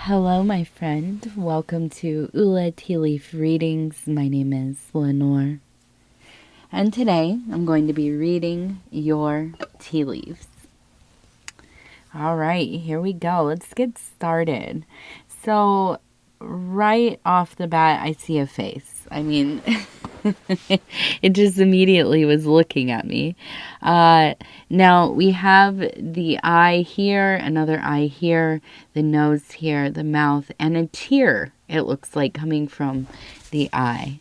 Hello, my friend. Welcome to tea leaf readings. My name is Lenore. And today I'm going to be reading your tea leaves. All right, here we go. Let's get started. So, right off the bat, I see a face. I mean, it just immediately was looking at me. Now, we have the eye here, another eye here, the nose here, the mouth, and a tear, it looks like, coming from the eye.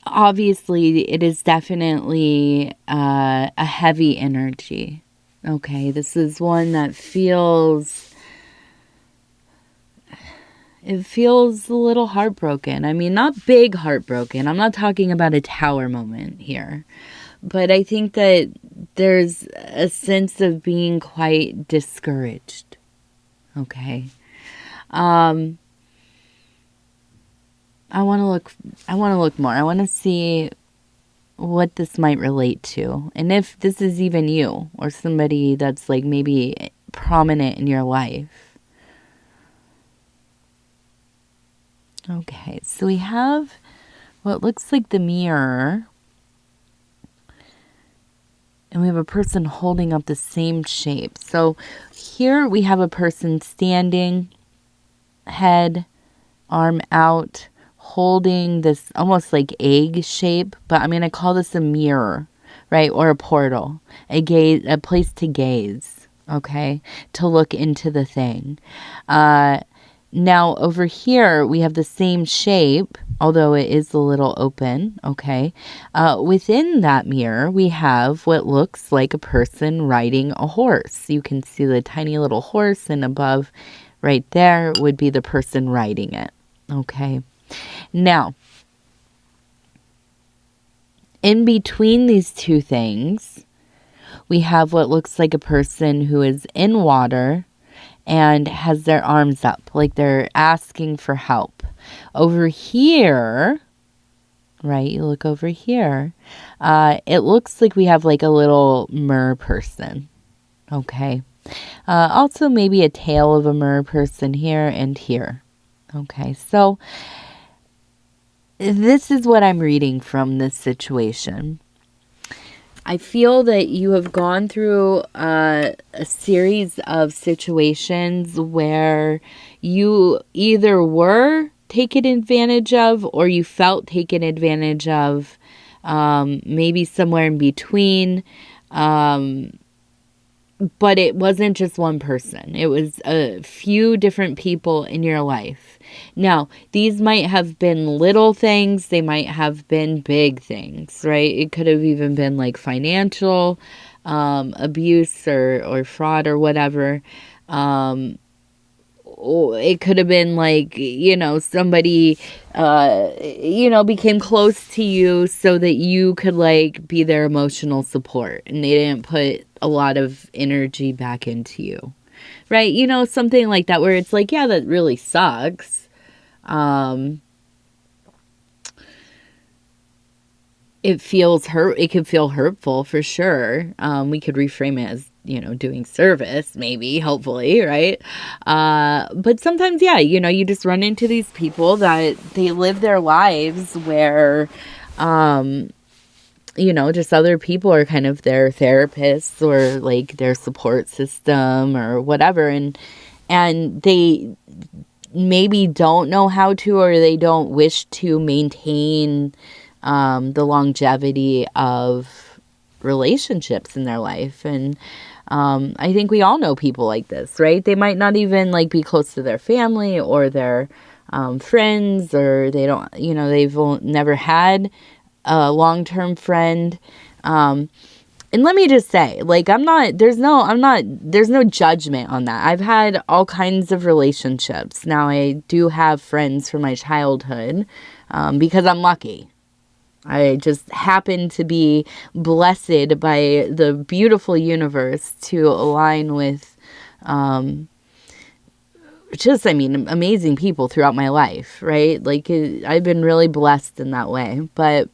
Obviously, it is definitely a heavy energy. Okay, this is one that feels a little heartbroken. I mean, not big heartbroken. I'm not talking about a tower moment here. But I think that there's a sense of being quite discouraged. Okay. I want to look more. I want to see what this might relate to. And if this is even you or somebody that's like maybe prominent in your life. Okay, so we have what looks like the mirror. And we have a person holding up the same shape. So here we have a person standing, head, arm out, holding this almost like egg shape, but I'm going to call this a mirror, right? Or a portal, a place to gaze, okay? To look into the thing. Now over here we have the same shape, although it is a little open, okay? Within that mirror we have what looks like a person riding a horse. You can see the tiny little horse, and above right there would be the person riding it, okay? Now, in between these two things, we have what looks like a person who is in water and has their arms up, like they're asking for help. Over here, right, you look over here, it looks like we have like a little mer person, okay? Also maybe a tail of a mer person here and here, okay? So this is what I'm reading from this situation. I feel that you have gone through a series of situations where you either were taken advantage of or you felt taken advantage of, maybe somewhere in between. But it wasn't just one person. It was a few different people in your life. Now, these might have been little things. They might have been big things, right? It could have even been like financial abuse or fraud or whatever. It could have been like, somebody, became close to you so that you could like be their emotional support and they didn't put a lot of energy back into you, right? Something like that where it's like, yeah, that really sucks. It can feel hurtful for sure. We could reframe it as, doing service, maybe, hopefully, right? But sometimes, yeah, you just run into these people that they live their lives where, just other people are kind of their therapists or like their support system or whatever. And they maybe don't know how to, or they don't wish to maintain the longevity of relationships in their life. And I think we all know people like this, right? They might not even like be close to their family or their friends, or they don't, they've never had a long-term friend. And let me just say, like, there's no judgment on that. I've had all kinds of relationships. Now I do have friends from my childhood, because I'm lucky. I just happen to be blessed by the beautiful universe to align with, amazing people throughout my life, right? Like, I've been really blessed in that way. But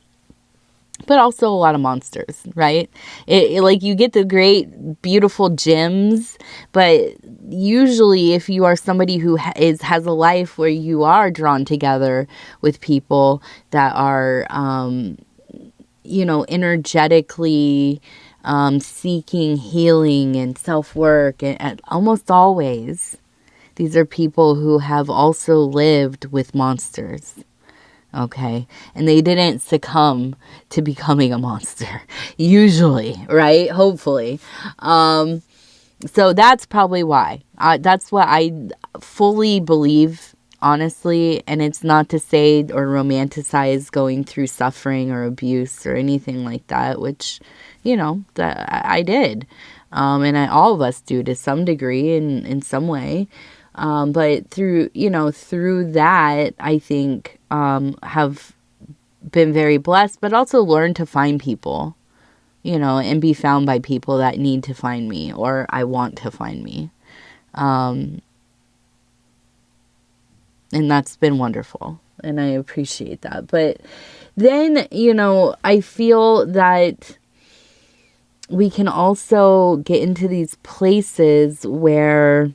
but also a lot of monsters, right? Like, you get the great, beautiful gems, but usually if you are somebody who has a life where you are drawn together with people that are, energetically seeking healing and self-work, and almost always, these are people who have also lived with monsters. Okay. And they didn't succumb to becoming a monster. Usually, right? Hopefully. So that's probably why. That's what I fully believe, honestly. And it's not to say or romanticize going through suffering or abuse or anything like that, which, that I did. And all of us do to some degree in some way. But through that, I think, have been very blessed, but also learned to find people, and be found by people that need to find me, or I want to find me. And that's been wonderful, and I appreciate that. But then, I feel that we can also get into these places where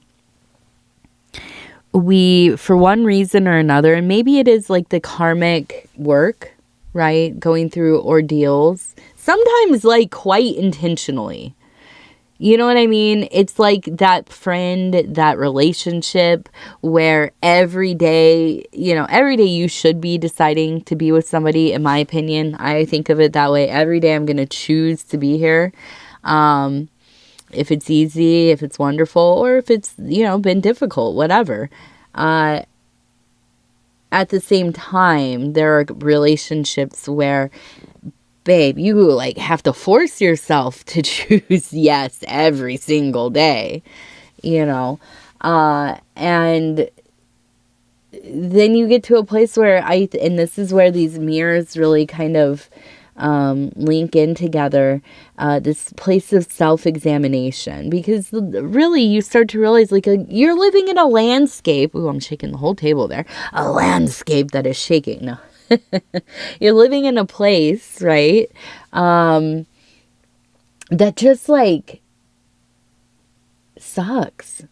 we, for one reason or another, and maybe it is like the karmic work, right? Going through ordeals, sometimes like quite intentionally. You know what I mean? It's like that friend, that relationship where every day you should be deciding to be with somebody, in my opinion. I think of it that way. Every day I'm going to choose to be here. If it's easy, if it's wonderful, or if it's, been difficult, whatever. At the same time, there are relationships where, babe, you like have to force yourself to choose yes every single day, and then you get to a place where and this is where these mirrors really kind of link in together, this place of self-examination, because really you start to realize, like, you're living in a landscape. Ooh, I'm shaking the whole table there. A landscape that is shaking. No. You're living in a place, right, that just like sucks.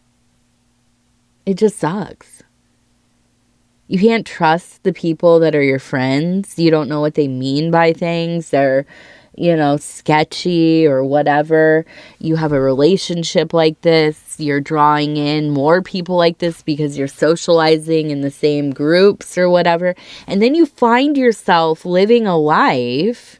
It just sucks. You can't trust the people that are your friends. You don't know what they mean by things. They're, sketchy or whatever. You have a relationship like this. You're drawing in more people like this because you're socializing in the same groups or whatever. And then you find yourself living a life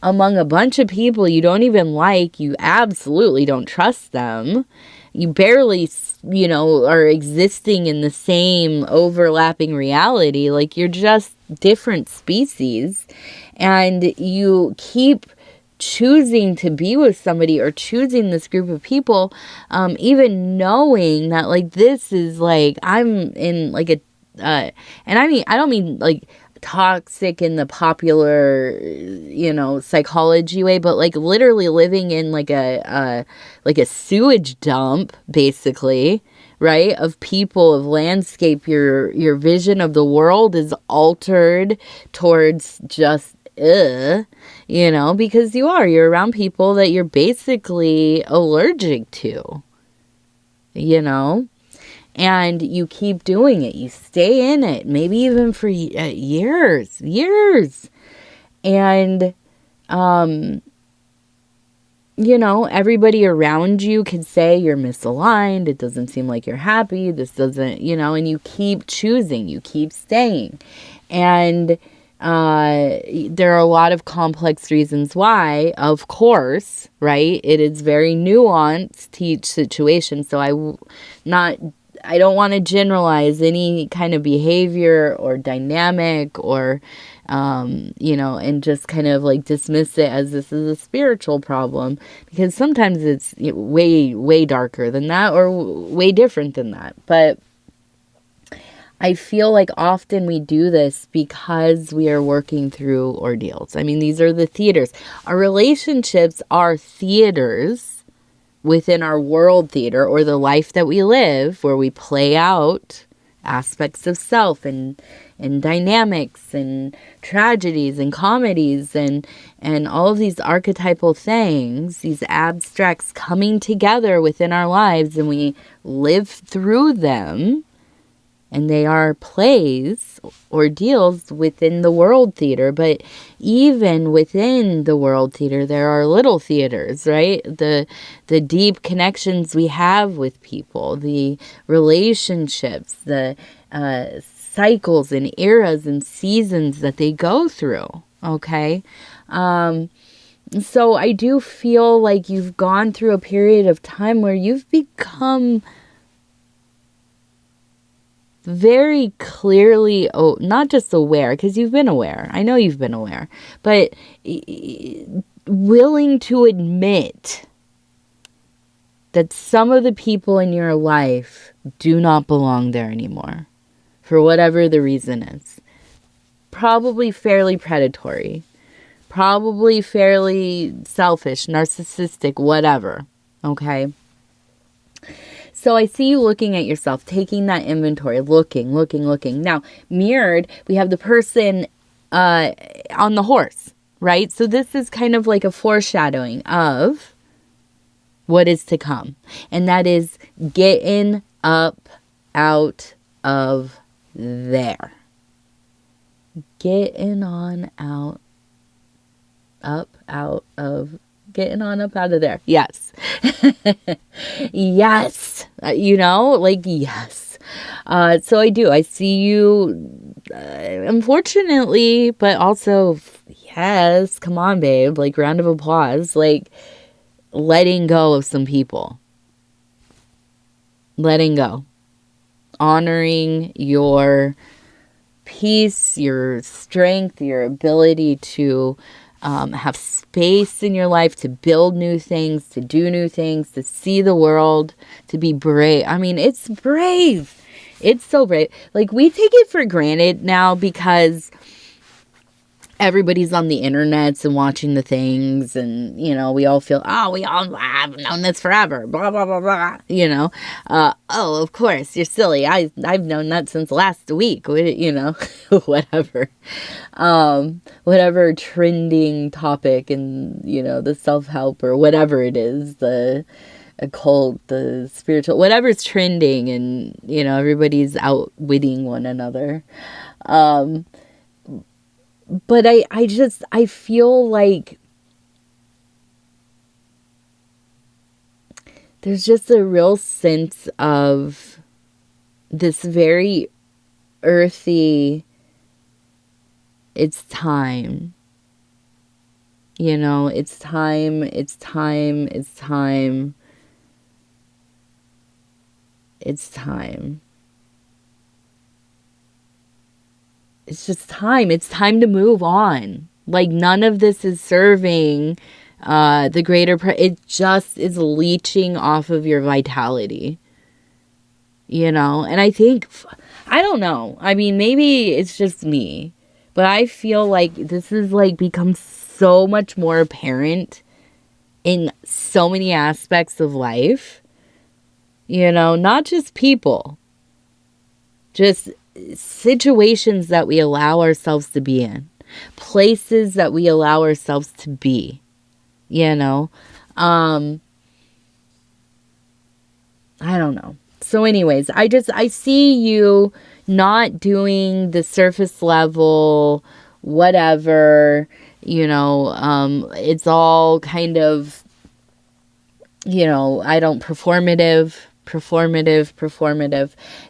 among a bunch of people you don't even like. You absolutely don't trust them. You barely, are existing in the same overlapping reality. Like, you're just different species. And you keep choosing to be with somebody or choosing this group of people, even knowing that, like, this is, like, I'm in, like, and I don't mean, like, toxic in the popular, psychology way, but like literally living in like a sewage dump, basically, right? Of people, of landscape. Your vision of the world is altered towards just because you're around people that you're basically allergic to, and you keep doing it. You stay in it, maybe even for years. And, everybody around you could say you're misaligned. It doesn't seem like you're happy. This doesn't, and you keep choosing, you keep staying. And there are a lot of complex reasons why, of course, right? It is very nuanced to each situation. So I don't want to generalize any kind of behavior or dynamic or, and just kind of like dismiss it as this is a spiritual problem, because sometimes it's way, way darker than that or way different than that. But I feel like often we do this because we are working through ordeals. I mean, these are the theaters. Our relationships are theaters within our world theater, or the life that we live, where we play out aspects of self and dynamics and tragedies and comedies and all of these archetypal things, these abstracts coming together within our lives, and we live through them. And they are plays, ordeals within the world theater. But even within the world theater, there are little theaters, right? The deep connections we have with people, the relationships, the cycles and eras and seasons that they go through, okay? So I do feel like you've gone through a period of time where you've become very clearly, not just aware, because you've been aware. I know you've been aware, but willing to admit that some of the people in your life do not belong there anymore, for whatever the reason is. Probably fairly predatory, probably fairly selfish, narcissistic, whatever, okay? So I see you looking at yourself, taking that inventory, looking. Now, mirrored, we have the person on the horse, right? So this is kind of like a foreshadowing of what is to come. And that is getting up out of there. Getting on out of there. Yes. Yes. Yes. So I see you, unfortunately, but also, yes, come on, babe, like, round of applause, like, letting go of some people. Letting go. Honoring your peace, your strength, your ability to have space in your life to build new things, to do new things, to see the world, to be brave. I mean, it's brave. It's so brave. Like, we take it for granted now because everybody's on the internet and watching the things, and, we all feel, we all have known this forever, blah, blah, blah, blah, of course, you're silly. I've known that since last week, whatever. Whatever trending topic and, the self-help or whatever it is, the occult, the spiritual, whatever's trending, and, everybody's outwitting one another. But I feel like there's just a real sense of this very earthy, it's time. It's time. It's time. It's just time. It's time to move on. Like, none of this is serving the greater... it just is leeching off of your vitality. And I think... I don't know. I mean, maybe it's just me. But I feel like this is, like, become so much more apparent in so many aspects of life. Not just people. Just situations that we allow ourselves to be in, places that we allow ourselves to be, I don't know. So anyways, I see you not doing the surface level, whatever, it's all kind of, I don't performative.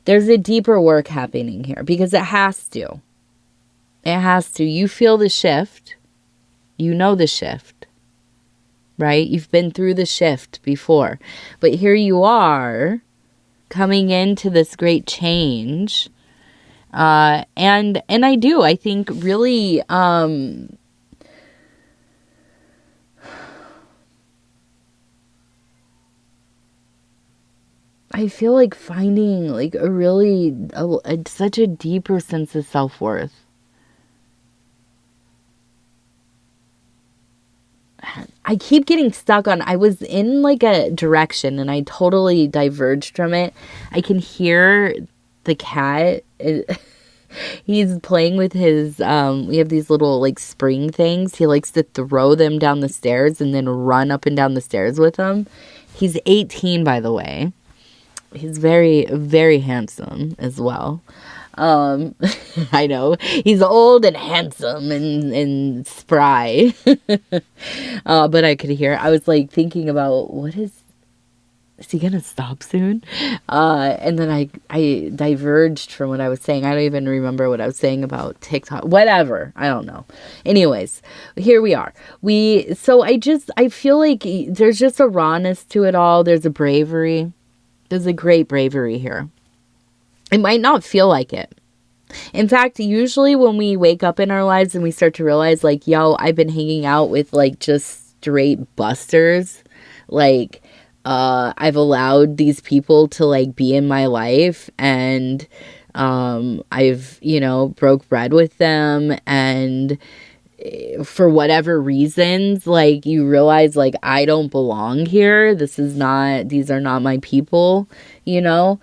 There's a deeper work happening here because it has to. You feel the shift. The shift, right? You've been through the shift before, but here you are coming into this great change. And I think really, I feel like finding like a really, such a deeper sense of self-worth. I keep getting stuck on, I was in like a direction and I totally diverged from it. I can hear the cat, he's playing with his, we have these little like spring things. He likes to throw them down the stairs and then run up and down the stairs with them. He's 18, by the way. He's very, very handsome as well. I know he's old and handsome and spry. But I could hear, I was like thinking about, is he gonna stop soon? And then I diverged from what I was saying. I don't even remember what I was saying about TikTok. Whatever. I don't know. Anyways, here we are. I feel like there's just a rawness to it all. There's a bravery. There's a great bravery here. It might not feel like it. In fact, usually when we wake up in our lives and we start to realize like, yo, I've been hanging out with like just straight busters. Like, I've allowed these people to like be in my life, and I've, broke bread with them, and for whatever reasons, like you realize like I don't belong here. These are not my people, and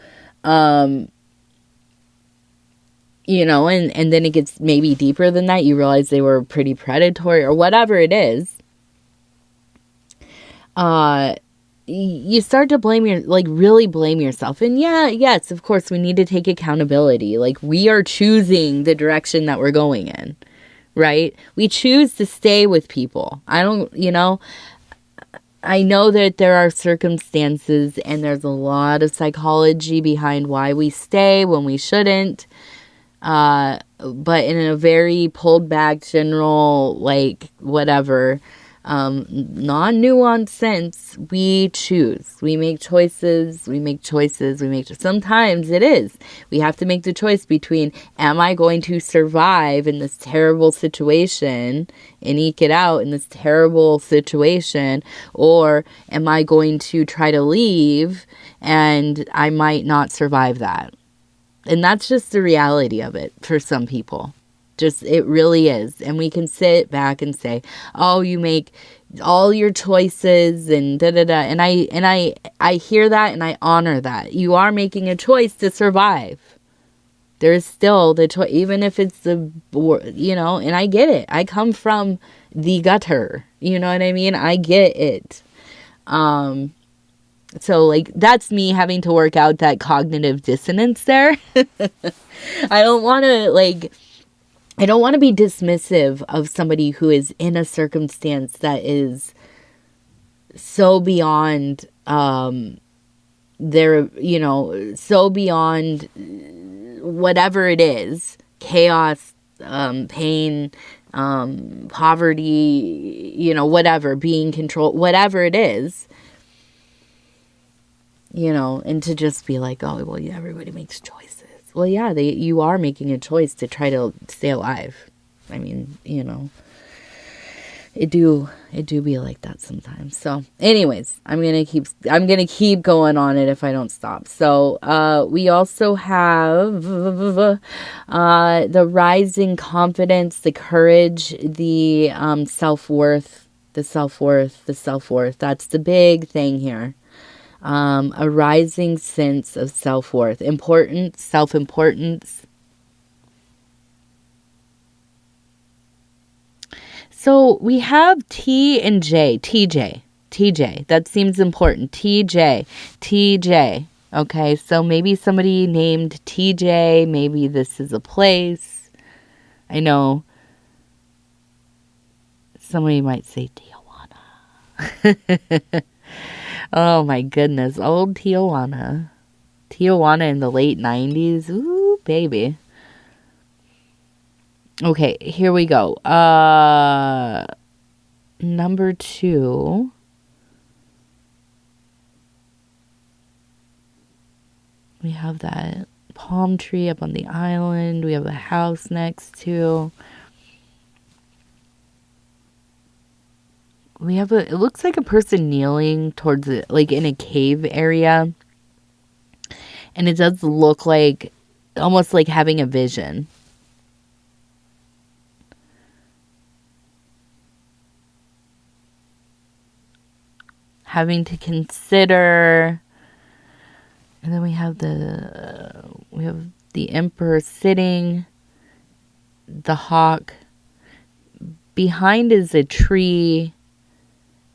then it gets maybe deeper than that. You realize they were pretty predatory or whatever it is. You start to really blame yourself. And yes, of course, we need to take accountability. Like, we are choosing the direction that we're going in, right? We choose to stay with people. I know that there are circumstances and there's a lot of psychology behind why we stay when we shouldn't. But in a very pulled back, general, like, whatever, non-nuanced sense, we choose. We make choices. Sometimes it is. We have to make the choice between, am I going to survive in this terrible situation and eke it out in this terrible situation, or am I going to try to leave and I might not survive that? And that's just the reality of it for some people. It really is. And we can sit back and say, oh, you make all your choices and da-da-da. And I hear that and I honor that. You are making a choice to survive. There is still the choice, even if it's and I get it. I come from the gutter. You know what I mean? I get it. So, like, that's me having to work out that cognitive dissonance there. I don't want to be dismissive of somebody who is in a circumstance that is so beyond so beyond whatever it is, chaos, pain, poverty, whatever, being controlled, whatever it is, and to just be like, oh, well, yeah, everybody makes choices. Well, yeah, you are making a choice to try to stay alive. I mean, it do be like that sometimes. So, anyways, I'm gonna keep going on it if I don't stop. So, we also have the rising confidence, the courage, the self-worth. That's the big thing here. A rising sense of self-worth, self-importance. So we have T and J, TJ. That seems important. TJ. Okay, so maybe somebody named TJ. Maybe this is a place. I know somebody might say Tijuana. Oh my goodness, old Tijuana in the late 90s. Ooh, baby. Okay, here we go. Number 2. We have that palm tree up on the island. We have a house next to. It looks like a person kneeling towards it, like in a cave area. And it does look like, almost like having a vision. Having to consider. And then we have We have the emperor sitting, the hawk. Behind is a tree.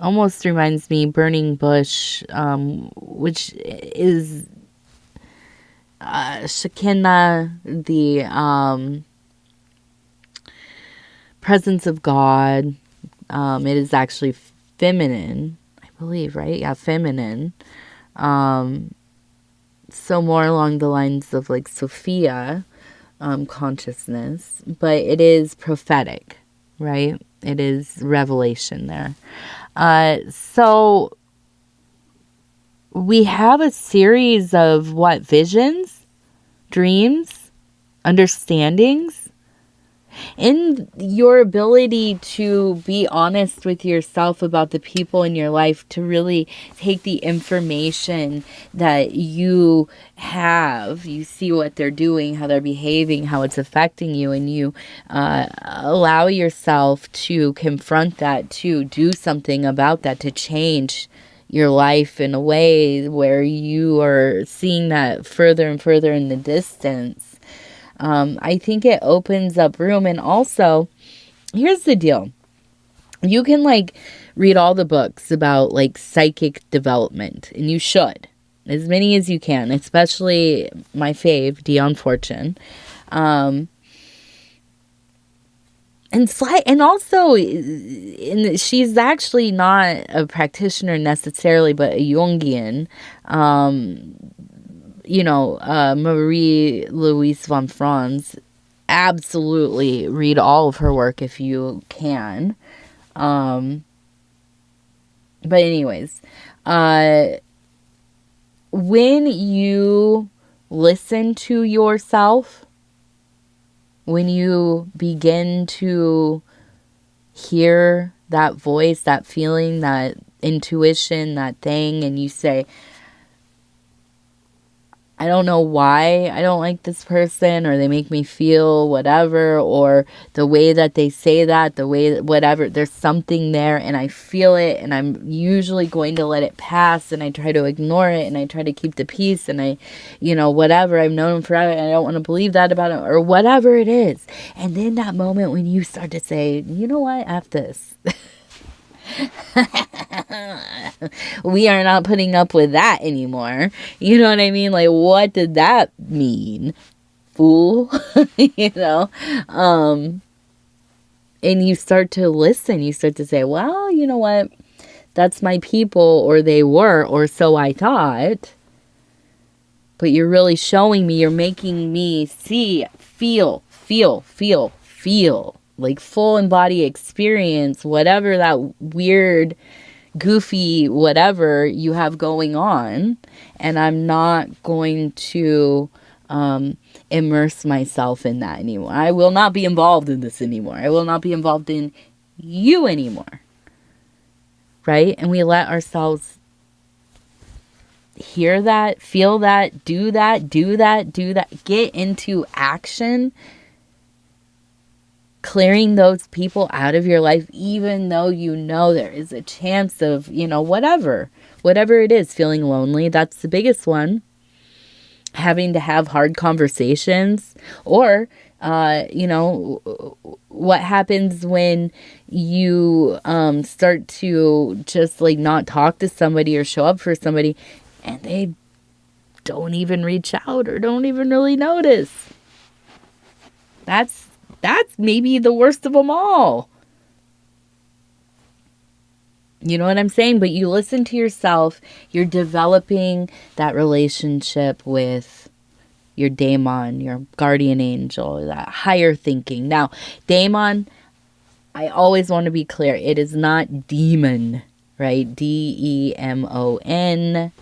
Almost reminds me burning bush, which is Shekinah, the presence of God. It is actually feminine, I believe, right? Yeah, feminine. So more along the lines of like Sophia consciousness, but it is prophetic, right? It is revelation there. So we have a series of visions, dreams, understandings, in your ability to be honest with yourself about the people in your life, to really take the information that you have, you see what they're doing, how they're behaving, how it's affecting you, and you allow yourself to confront that, to do something about that, to change your life in a way where you are seeing that further and further in the distance. I think it opens up room. And also, here's the deal. You can read all the books about psychic development, and you should. As many as you can, especially my fave, Dion Fortune. And also, she's actually not a practitioner necessarily, but a Jungian. Marie-Louise von Franz, absolutely read all of her work if you can. But anyways, when you listen to yourself, when you begin to hear that voice, that feeling, that intuition, that thing, and you say, I don't know why I don't like this person, or they make me feel whatever, or the way that they say that, the way that whatever, there's something there and I feel it, and I'm usually going to let it pass, and I try to ignore it, and I try to keep the peace, and I, whatever, I've known him forever and I don't want to believe that about him, or whatever it is. And then that moment when you start to say, you know what, F this. We are not putting up with that anymore. You know what I mean? What did that mean, fool? And you start to listen. You start to say, well, you know what? That's my people, or they were, or so I thought. But you're really showing me, you're making me see, feel. Full embody experience, whatever that weird, goofy, whatever you have going on. And I'm not going to immerse myself in that anymore. I will not be involved in this anymore. I will not be involved in you anymore. Right? And we let ourselves hear that, feel that, do that, get into action. Clearing those people out of your life, even though there is a chance of, whatever it is, feeling lonely. That's the biggest one. Having to have hard conversations, or, what happens when you start to just not talk to somebody or show up for somebody and they don't even reach out or don't even really notice. That's maybe the worst of them all. You know what I'm saying? But you listen to yourself. You're developing that relationship with your daemon, your guardian angel, that higher thinking. Now, daemon, I always want to be clear. It is not demon, right? D-E-M-O-N.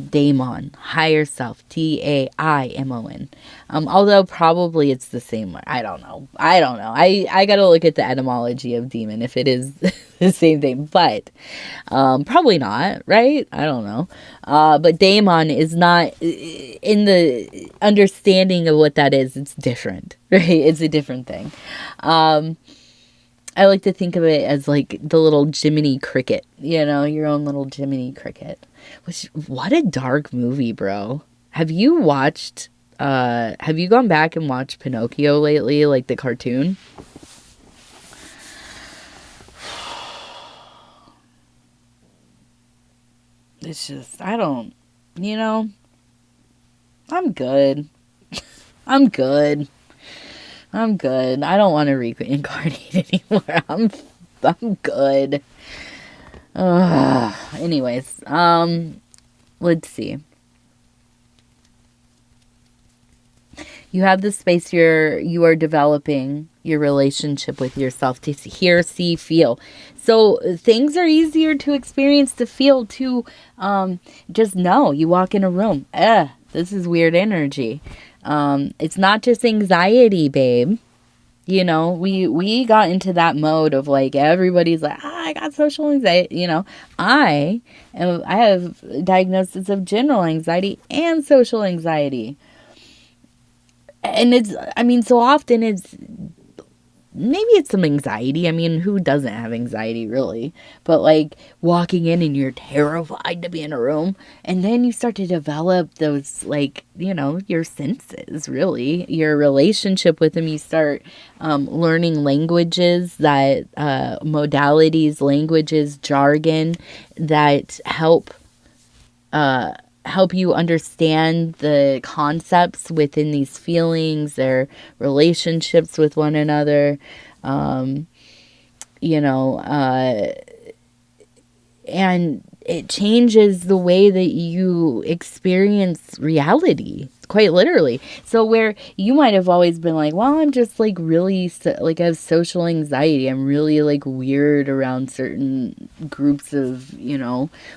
Daemon, higher self, T-A-I-M-O-N. Although probably it's the same word. I don't know. I gotta look at the etymology of demon if it is the same thing, but probably not, right? I don't know. But daemon is not, in the understanding of what that is, it's different, right? It's a different thing. I like to think of it as the little Jiminy Cricket, your own little Jiminy Cricket. What a dark movie, bro. Have you watched have you gone back and watched Pinocchio lately, like the cartoon? It's just, I don't, I'm good. I'm good. I'm good. I don't want to reincarnate anymore. I'm good. Anyways, let's see. You have the space you are developing your relationship with yourself to hear, see, feel. So things are easier to experience, to feel, to just know. You walk in a room. This is weird energy. It's not just anxiety, babe. We got into that mode of like everybody's like, I got social anxiety. I have a diagnosis of general anxiety and social anxiety. And so often maybe it's some anxiety. Who doesn't have anxiety really? But like walking in and you're terrified to be in a room, and then you start to develop those, like, your senses, really, your relationship with them. You start learning languages modalities, languages, jargon that help you understand the concepts within these feelings, their relationships with one another, and it changes the way that you experience reality, quite literally. So where you might have always been like, well, I'm just like really like I have social anxiety. I'm really like weird around certain groups of,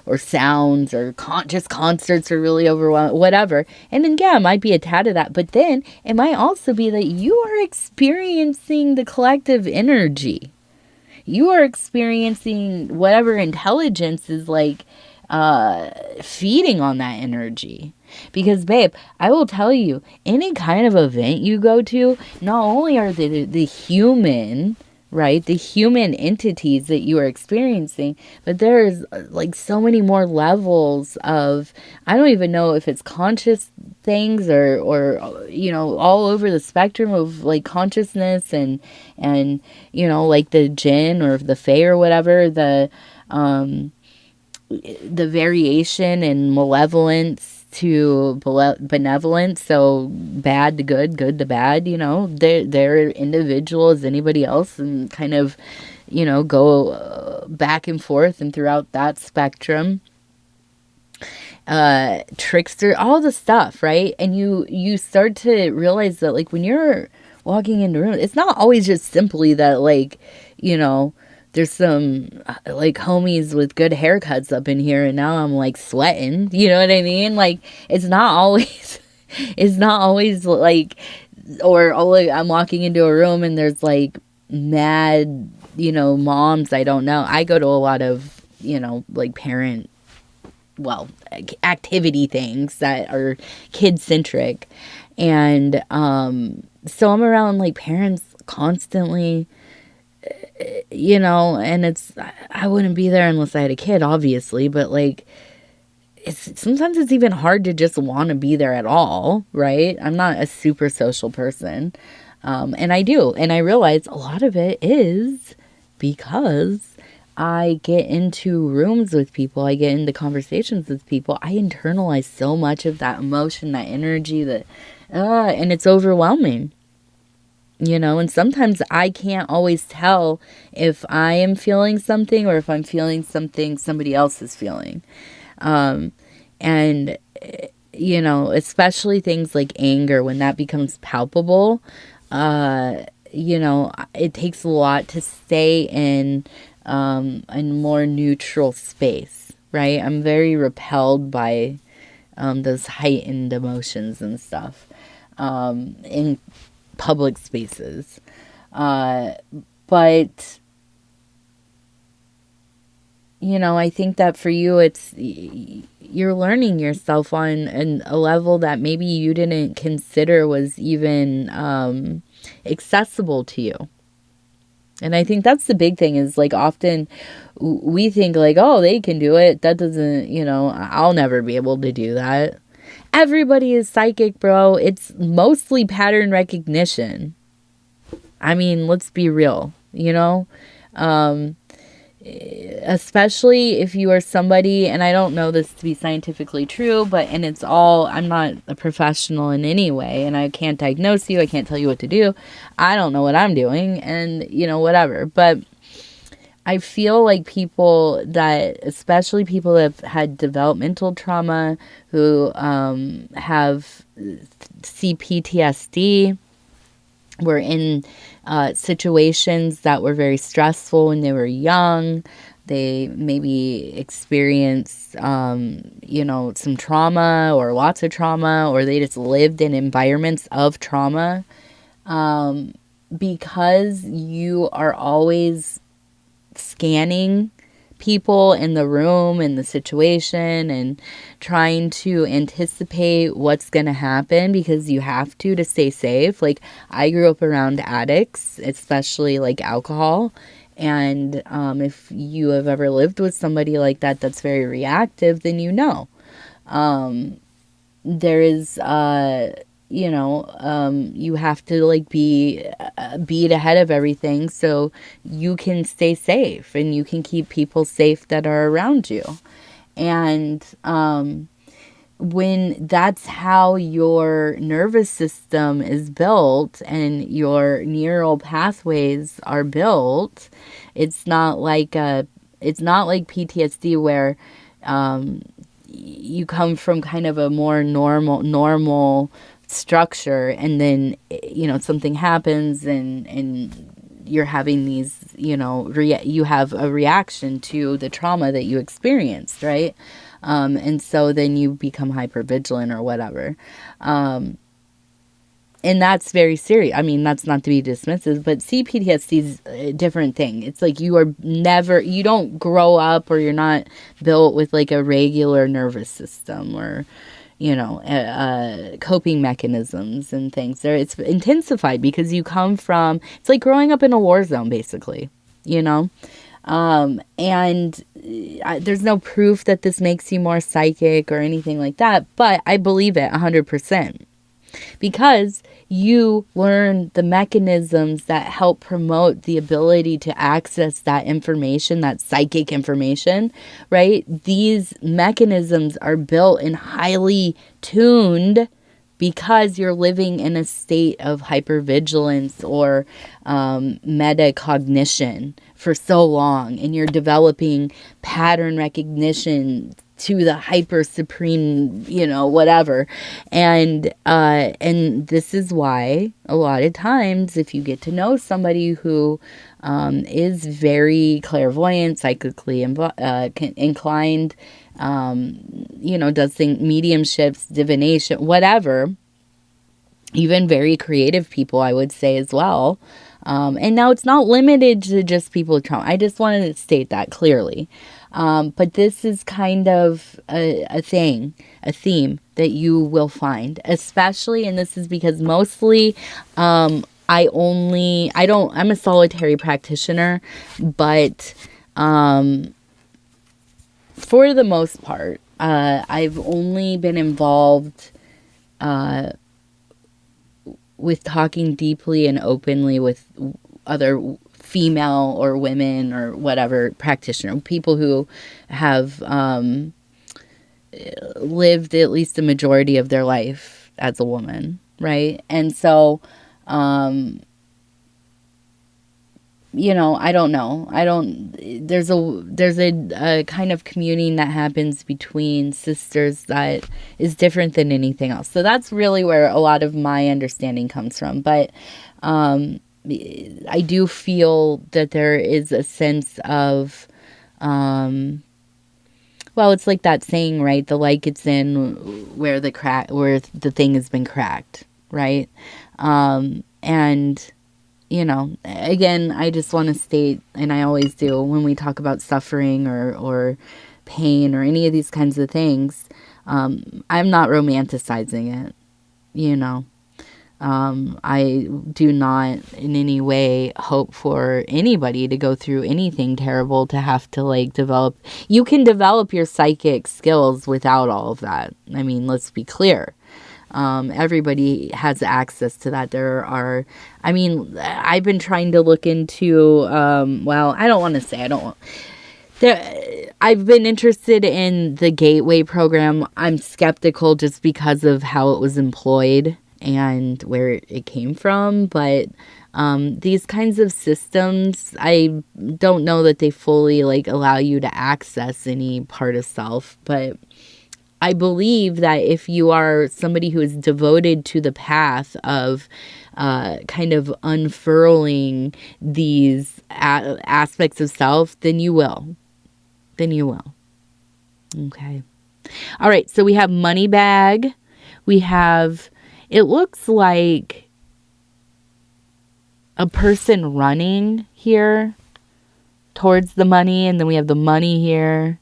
or sounds, or just concerts are really overwhelming, whatever. And then, yeah, it might be a tad of that. But then it might also be that you are experiencing the collective energy. You are experiencing whatever intelligence is like feeding on that energy. Because, babe, I will tell you, any kind of event you go to, not only are the human, right, the human entities that you are experiencing, but there's like so many more levels of, I don't even know if it's conscious things or all over the spectrum of like consciousness and like the jinn or the fae or whatever, the variation in malevolence to benevolence, so bad to good, good to bad, they're individual as anybody else, and kind of, go back and forth and throughout that spectrum. Trickster, all the stuff, right? And you start to realize that, like, when you're walking into a room, it's not always just simply that, like, there's some like homies with good haircuts up in here and now I'm like sweating, you know what I mean? Like, it's not always like, or I'm walking into a room and there's like mad, moms I don't know. I go to a lot of, like parent, activity things that are kid centric. And so I'm around like parents constantly, and I wouldn't be there unless I had a kid, obviously, but like, sometimes it's even hard to just want to be there at all, right? I'm not a super social person, and I realize a lot of it is because I get into rooms with people, I get into conversations with people, I internalize so much of that emotion, that energy, and it's overwhelming. And sometimes I can't always tell if I am feeling something or if I'm feeling something somebody else is feeling. And, especially things like anger, when that becomes palpable, it takes a lot to stay in a more neutral space, right? I'm very repelled by those heightened emotions and stuff in public spaces. But, I think that for you, you're learning yourself on a level that maybe you didn't consider was even accessible to you. And I think that's the big thing, is like often we think like, oh, they can do it. That doesn't, I'll never be able to do that. Everybody is psychic, bro. It's mostly pattern recognition. I mean, let's be real, you know? Especially if you are somebody, and I don't know this to be scientifically true, and it's all, I'm not a professional in any way, and I can't diagnose you, I can't tell you what to do. I don't know what I'm doing, and, you know, whatever. But I feel like people that, especially people that have had developmental trauma, who have CPTSD, were in situations that were very stressful when they were young. They maybe experienced, some trauma or lots of trauma, or they just lived in environments of trauma. Because you are always scanning people in the room and the situation and trying to anticipate what's going to happen, because you have to stay safe. Like, I grew up around addicts, especially like alcohol. And if you have ever lived with somebody like that that's very reactive, then you know. There is you have to like be a beat ahead of everything so you can stay safe and you can keep people safe that are around you. And when that's how your nervous system is built and your neural pathways are built, it's not like PTSD where you come from kind of a more normal structure, and then, you know, something happens and you're having these, you have a reaction to the trauma that you experienced, right? And so then you become hypervigilant or whatever. And that's very serious. I mean, that's not to be dismissive, but CPTSD is a different thing. It's like you don't grow up, or you're not built with like a regular nervous system or, coping mechanisms and things. It's intensified because you come from, it's like growing up in a war zone, basically, and there's no proof that this makes you more psychic or anything like that, but I believe it 100%. Because you learn the mechanisms that help promote the ability to access that information, that psychic information, right? These mechanisms are built and highly tuned because you're living in a state of hypervigilance or metacognition for so long, and you're developing pattern recognition to the hyper supreme, whatever. And this is why a lot of times if you get to know somebody who is very clairvoyant, psychically inclined, does things, mediumships, divination, whatever, even very creative people, I would say as well. And now it's not limited to just people with trauma. I just wanted to state that clearly. But this is kind of a theme that you will find, especially, and this is because mostly, I'm a solitary practitioner, but, for the most part, I've only been involved, with talking deeply and openly with other female or women or whatever practitioner, people who have lived at least the majority of their life as a woman, right? And so, I don't know. There's a kind of communing that happens between sisters that is different than anything else. So that's really where a lot of my understanding comes from. But, I do feel that there is a sense of, it's like that saying, right? The light gets in where the thing has been cracked, right? And, again, I just want to state, and I always do when we talk about suffering or pain or any of these kinds of things, I'm not romanticizing it, I do not in any way hope for anybody to go through anything terrible to have to like develop. You can develop your psychic skills without all of that. I mean, let's be clear. Everybody has access to that. I've been trying to look into, I don't want to say, I've been interested in the Gateway program. I'm skeptical just because of how it was employed and where it came from. But these kinds of systems, I don't know that they fully like allow you to access any part of self. But I believe that if you are somebody who is devoted to the path of kind of unfurling these aspects of self, then you will. Okay. All right. So we have money bag. We have, it looks like a person running here towards the money. And then we have the money here.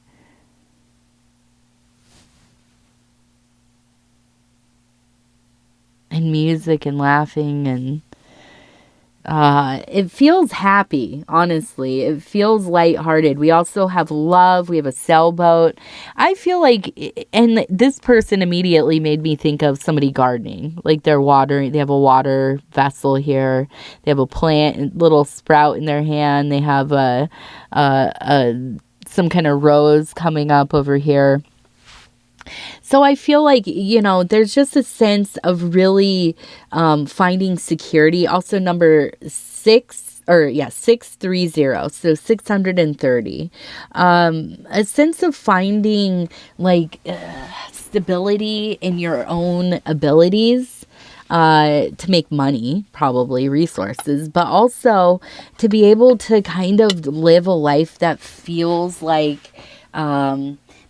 And music and laughing, and it feels happy, honestly. It feels lighthearted. We also have love. We have a sailboat. I feel like, and this person immediately made me think of somebody gardening. Like they're watering, they have a water vessel here. They have a plant, little sprout in their hand. They have some kind of rose coming up over here. So I feel like, there's just a sense of really finding security. Also number 630, so 630. A sense of finding like stability in your own abilities to make money, probably resources, but also to be able to kind of live a life that feels like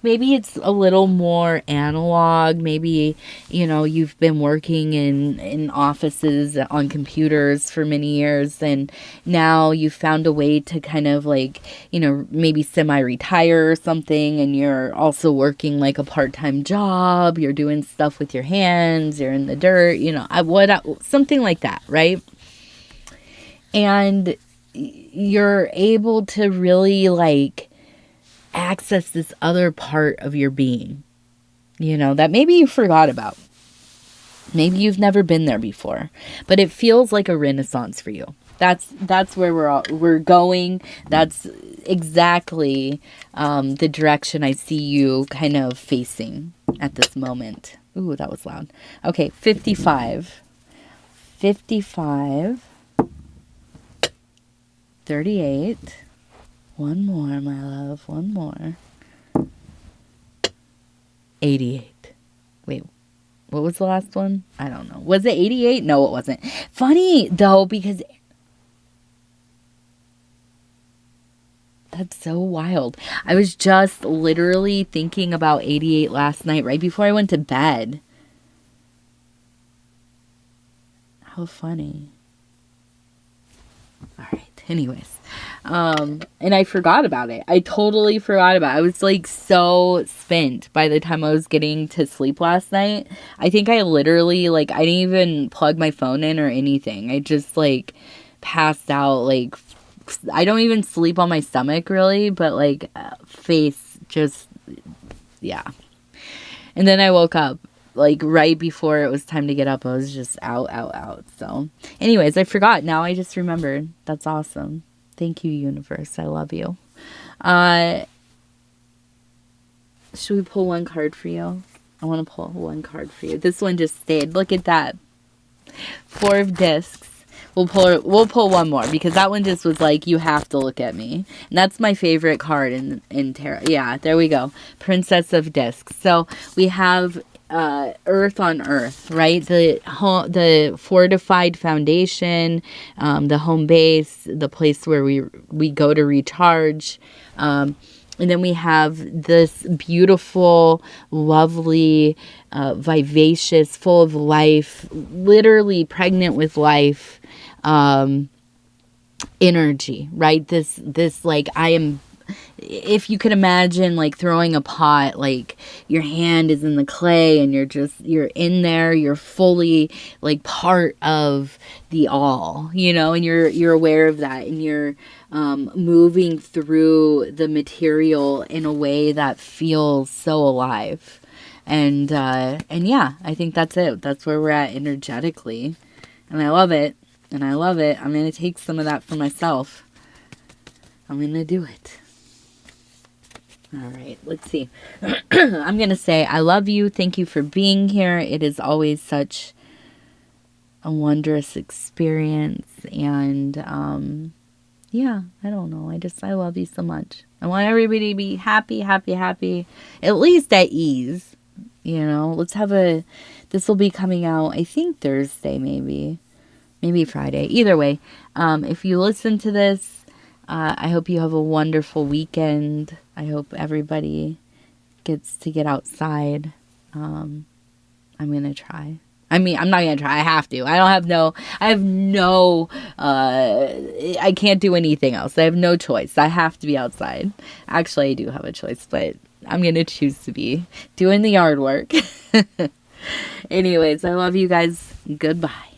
maybe it's a little more analog. Maybe, you've been working in offices on computers for many years, and now you've found a way to kind of like, maybe semi-retire or something, and you're also working like a part-time job. You're doing stuff with your hands. You're in the dirt, something like that, right? And you're able to really like access this other part of your being, that maybe you forgot about. Maybe you've never been there before, but it feels like a renaissance for you. That's where we're going. That's exactly the direction I see you kind of facing at this moment. Ooh, that was loud. Okay, 55. 38. One more, my love. One more. 88. Wait, what was the last one? I don't know. Was it 88? No, it wasn't. Funny, though, because that's so wild. I was just literally thinking about 88 last night, right before I went to bed. How funny. All right. Anyways. And I forgot about it. I totally forgot about it. I was like so spent by the time I was getting to sleep last night. I think I literally I didn't even plug my phone in or anything. I just like passed out. Like I don't even sleep on my stomach really, but face just, yeah. And then I woke up right before it was time to get up. I was just out. So anyways, I forgot. Now I just remembered. That's awesome. Thank you, universe. I love you. Should we pull one card for you? I want to pull one card for you. This one just stayed. Look at that. 4 of discs. We'll pull one more because that one just was like, you have to look at me. And that's my favorite card in tarot. Yeah, there we go. Princess of Discs. So we have earth on earth, right? The fortified foundation, the home base, the place where we go to recharge. And then we have this beautiful, lovely, vivacious, full of life, literally pregnant with life, energy, right? This I am if you could imagine like throwing a pot, like your hand is in the clay and you're in there, you're fully like part of the all, and you're aware of that, and you're moving through the material in a way that feels so alive. And yeah, I think that's it. That's where we're at energetically. And I love it. And I love it. I'm going to take some of that for myself. I'm going to do it. All right, let's see. I'm going to say, I love you. Thank you for being here. It is always such a wondrous experience. And, yeah, I don't know. I love you so much. I want everybody to be happy, happy, happy. At least at ease. This will be coming out, I think Thursday, maybe Friday. Either way, if you listen to this, I hope you have a wonderful weekend. I hope everybody gets to get outside. I'm going to try. I'm not going to try. I have to. I can't do anything else. I have no choice. I have to be outside. Actually, I do have a choice, but I'm going to choose to be doing the yard work. Anyways, I love you guys. Goodbye.